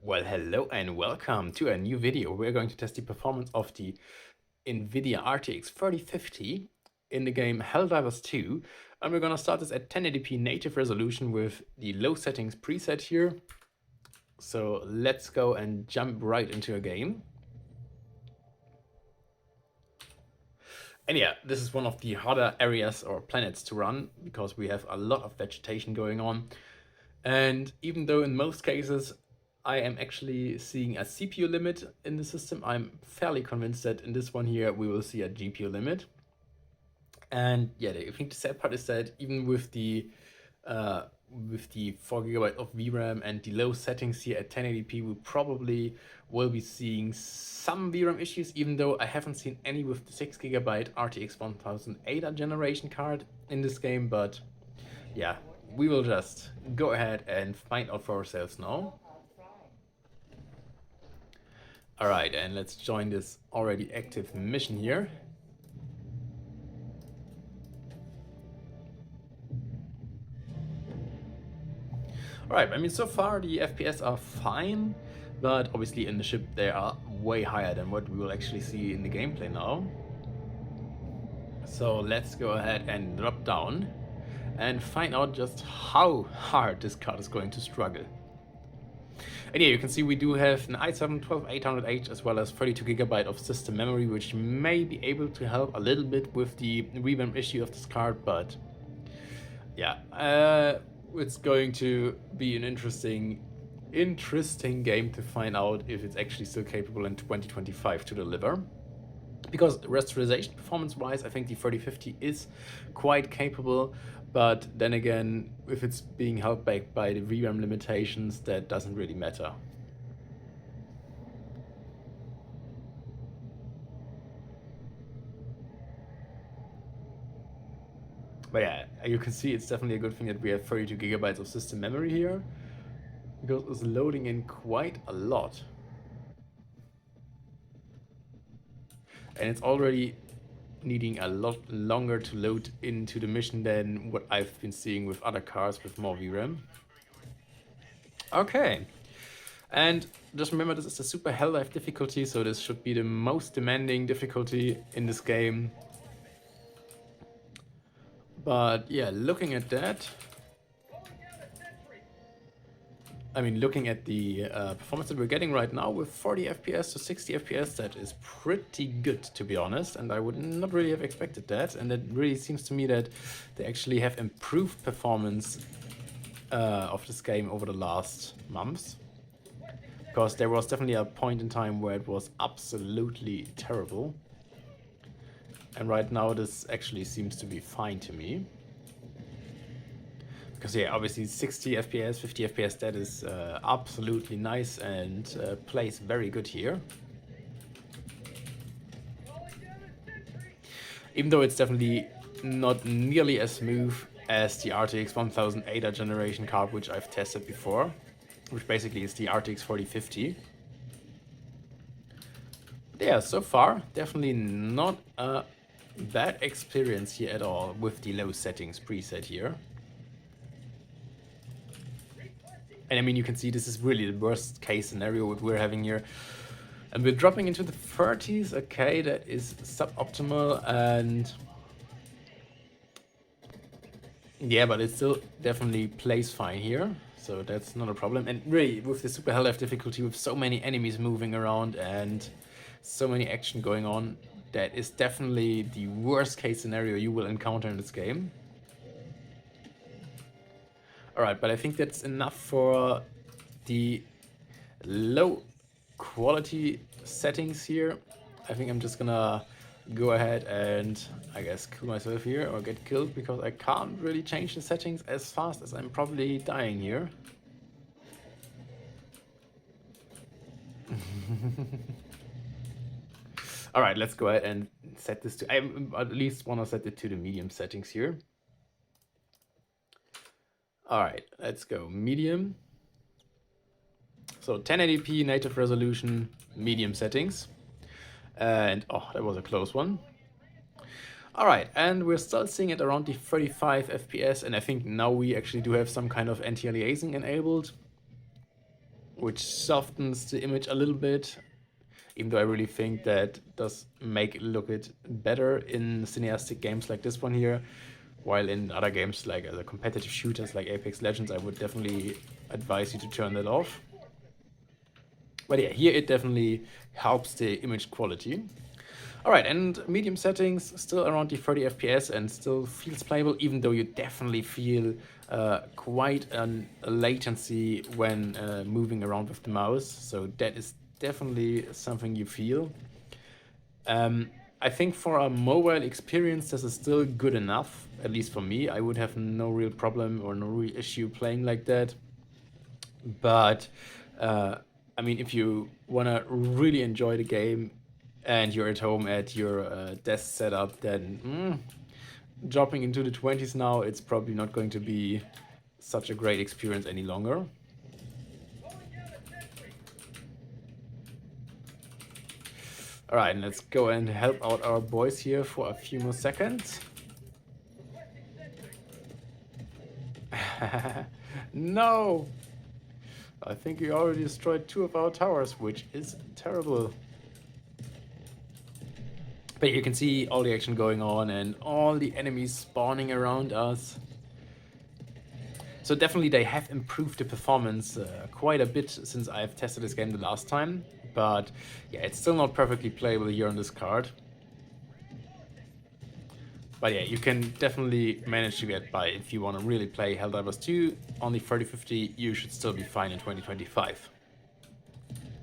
Well, hello and welcome to a new video. We're going to test the performance of the Nvidia RTX 3050 in the game Helldivers 2. And we're going to start this at 1080p native resolution with the low settings preset here. So let's go and jump right into a game. And yeah, this is one of the harder areas or planets to run because we have a lot of vegetation going on. And even though in most cases I am actually seeing a CPU limit in the system, I'm fairly convinced that in this one here we will see a GPU limit. And yeah, I think the sad part is that even with the 4GB of VRAM and the low settings here at 1080p, we probably will be seeing some VRAM issues, even though I haven't seen any with the 6GB RTX 1080 generation card in this game. But yeah, we will just go ahead and find out for ourselves now. Alright, and let's join this already active mission here. Alright, I mean, so far the FPS are fine, but obviously in the ship they are way higher than what we will actually see in the gameplay now. So let's go ahead and drop down and find out just how hard this card is going to struggle. And yeah, you can see we do have an i7-12800H as well as 32GB of system memory, which may be able to help a little bit with the VRAM issue of this card, but yeah, it's going to be an interesting game to find out if it's actually still capable in 2025 to deliver. Because rasterization performance-wise, I think the 3050 is quite capable, but then again, if it's being held back by the VRAM limitations, that doesn't really matter. But yeah, you can see it's definitely a good thing that we have 32GB of system memory here, because it's loading in quite a lot. And it's already needing a lot longer to load into the mission than what I've been seeing with other cars with more VRAM. Okay, and just remember, this is the super hell life difficulty, so this should be the most demanding difficulty in this game. But yeah, looking at that, I mean, looking at the performance that we're getting right now with 40 FPS to 60 FPS, that is pretty good, to be honest. And I would not really have expected that. And it really seems to me that they actually have improved performance of this game over the last months. Because there was definitely a point in time where it was absolutely terrible. And right now this actually seems to be fine to me. Because yeah, obviously 60 FPS, 50 FPS, that is absolutely nice and plays very good here. Even though it's definitely not nearly as smooth as the RTX 1080 generation card, which I've tested before, which basically is the RTX 4050. Yeah, so far, definitely not a bad experience here at all with the low settings preset here. And I mean, you can see this is really the worst case scenario what we're having here. And we're dropping into the 30s, okay, that is suboptimal, and yeah, but it still definitely plays fine here, so that's not a problem. And really, with the super hell life difficulty, with so many enemies moving around and so many action going on, that is definitely the worst case scenario you will encounter in this game. Alright, but I think that's enough for the low quality settings here. I think I'm just gonna go ahead and, I guess, kill myself here or get killed, because I can't really change the settings as fast as I'm probably dying here. Alright, let's go ahead and set this to, I at least want to set it to the medium settings here. Alright, let's go medium. So 1080p native resolution, medium settings. And oh, that was a close one. Alright, and we're still seeing it around the 35 FPS, and I think now we actually do have some kind of anti-aliasing enabled. which softens the image a little bit, even though I really think that does make it look it better in cineastic games like this one here, while in other games like the competitive shooters like Apex Legends, I would definitely advise you to turn that off. But yeah, here it definitely helps the image quality. All right, and medium settings, still around the 30 FPS and still feels playable, even though you definitely feel quite a latency when moving around with the mouse. So that is definitely something you feel. I think for a mobile experience, this is still good enough, at least for me. I would have no real problem or no real issue playing like that. But I mean, if you want to really enjoy the game and you're at home at your desk setup, then dropping into the 20s now, it's probably not going to be such a great experience any longer. All right, let's go and help out our boys here for a few more seconds. No! I think we already destroyed 2 of our towers, which is terrible. But you can see all the action going on and all the enemies spawning around us. So definitely they have improved the performance quite a bit since I've tested this game the last time. But yeah, it's still not perfectly playable here on this card. But yeah, you can definitely manage to get by if you want to really play Helldivers 2 on the 3050. You should still be fine in 2025.